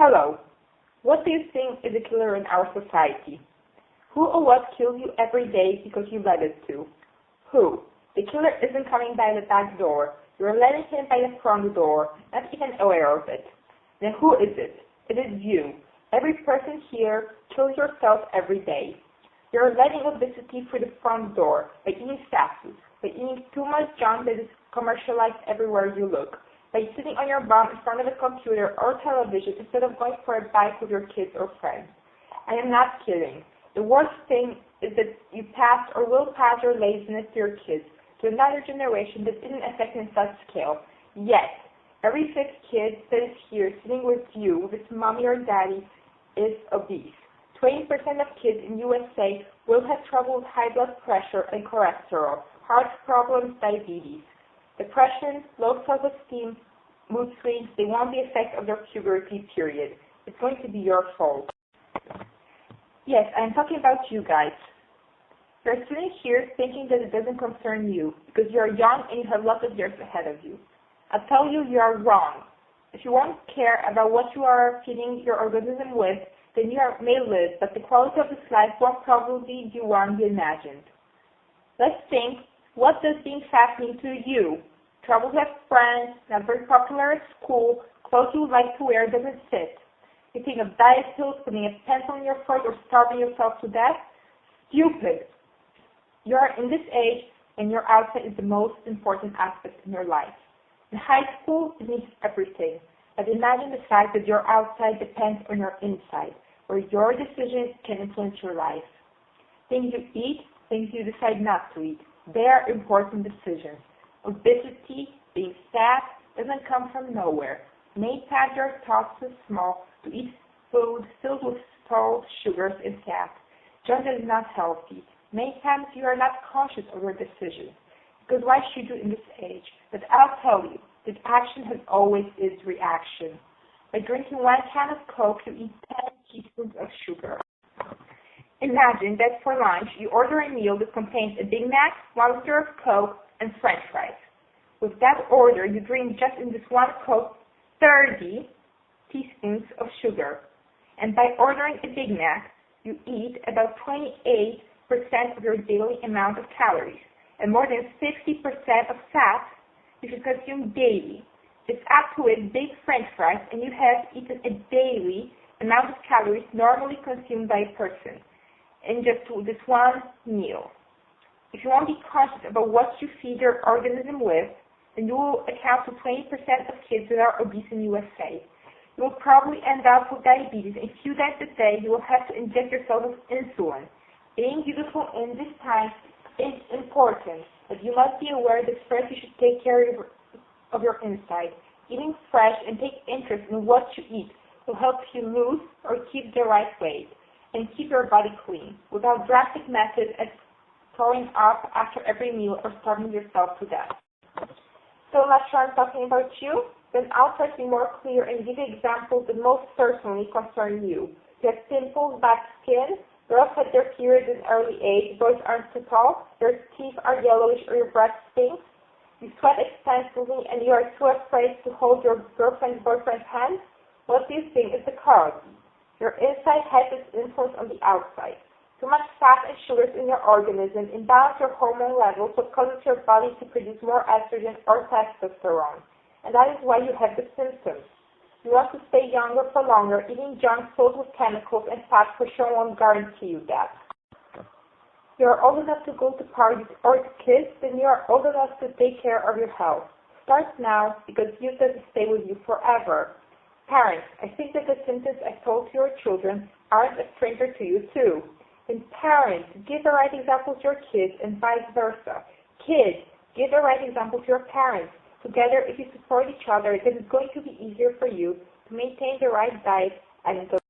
Hello. What do you think is a killer in our society? Who or what kills you every day because you let it to? Who? The killer isn't coming by the back door. You're letting him by the front door, not even aware of it. Then who is it? It is you. Every person here kills yourself every day. You're letting obesity through the front door by eating fast food, by eating too much junk that is commercialized everywhere you look, by sitting on your bum in front of a computer or television instead of going for a bike with your kids or friends. I am not kidding. The worst thing is that you pass or will pass your laziness to your kids, to another generation that isn't affecting such scale. Yet, every fifth kid that is here sitting with you, with his mommy or daddy, is obese. 20% of kids in USA will have trouble with high blood pressure and cholesterol, heart problems, diabetes. Depression, low self-esteem, mood swings, they won't be effect of their puberty period. It's going to be your fault. Yes, I'm talking about you guys. You're sitting here thinking that it doesn't concern you because you're young and you have lots of years ahead of you. I tell you, you are wrong. If you won't care about what you are feeding your organism with, then you may live, but the quality of this life won't probably be one you imagined. Let's think, what does being fat mean to you? Trouble with friends, not very popular at school, clothes you would like to wear doesn't fit. You think of diet pills, putting a pencil in your throat, or starving yourself to death? Stupid. You are in this age, and your outside is the most important aspect in your life. In high school, it means everything. But imagine the fact that your outside depends on your inside, where your decisions can influence your life. Things you eat, things you decide not to eat, they are important decisions. Obesity, being fat, doesn't come from nowhere. Many times you are taught too small to eat food filled with salt, sugars, and fat. Junk is not healthy. Many times you are not conscious of your decisions. Because why should you in this age? But I'll tell you, that action has always its reaction. By drinking 1 can of Coke, you eat 10 teaspoons of sugar. Imagine that for lunch, you order a meal that contains a Big Mac, 1 liter of Coke, and French fries. With that order, you drink just in this 1 Coke 30 teaspoons of sugar. And by ordering a Big Mac, you eat about 28% of your daily amount of calories, and more than 60% of fat you should consume daily. Just add to it big French fries, and you have eaten a daily amount of calories normally consumed by a person in just this 1 meal. If you won't be conscious about what you feed your organism with, then you will account for 20% of kids that are obese in USA. You will probably end up with diabetes, and a few times a day you will have to inject yourself with insulin. Being beautiful in this time is important, but you must be aware that first you should take care of your inside. Eating fresh and take interest in what you eat will help you lose or keep the right weight and keep your body clean without drastic methods as throwing up after every meal or starving yourself to death. So not sure I'm talking about you? Then I'll try to be more clear and give you examples that most certainly concern you. You have pimples, bad skin, girls had their periods in early age, boys aren't too tall, your teeth are yellowish or your breath stinks, you sweat extensively and you are too afraid to hold your girlfriend's boyfriend's hand. What do you think is the cause? Your inside has its influence on the outside. Too much fat and sugars in your organism imbalance your hormone levels, what causes your body to produce more estrogen or testosterone. And that is why you have the symptoms. You want to stay younger for longer, eating junk filled with chemicals and fat for sure won't guarantee you that. You are old enough to go to parties or to kiss, then you are old enough to take care of your health. Start now, because youth doesn't stay with you forever. Parents, I think that the symptoms I told to your children aren't a stranger to you too. And parents, give the right example to your kids and vice versa. Kids, give the right example to your parents. Together, if you support each other, then it's going to be easier for you to maintain the right diet and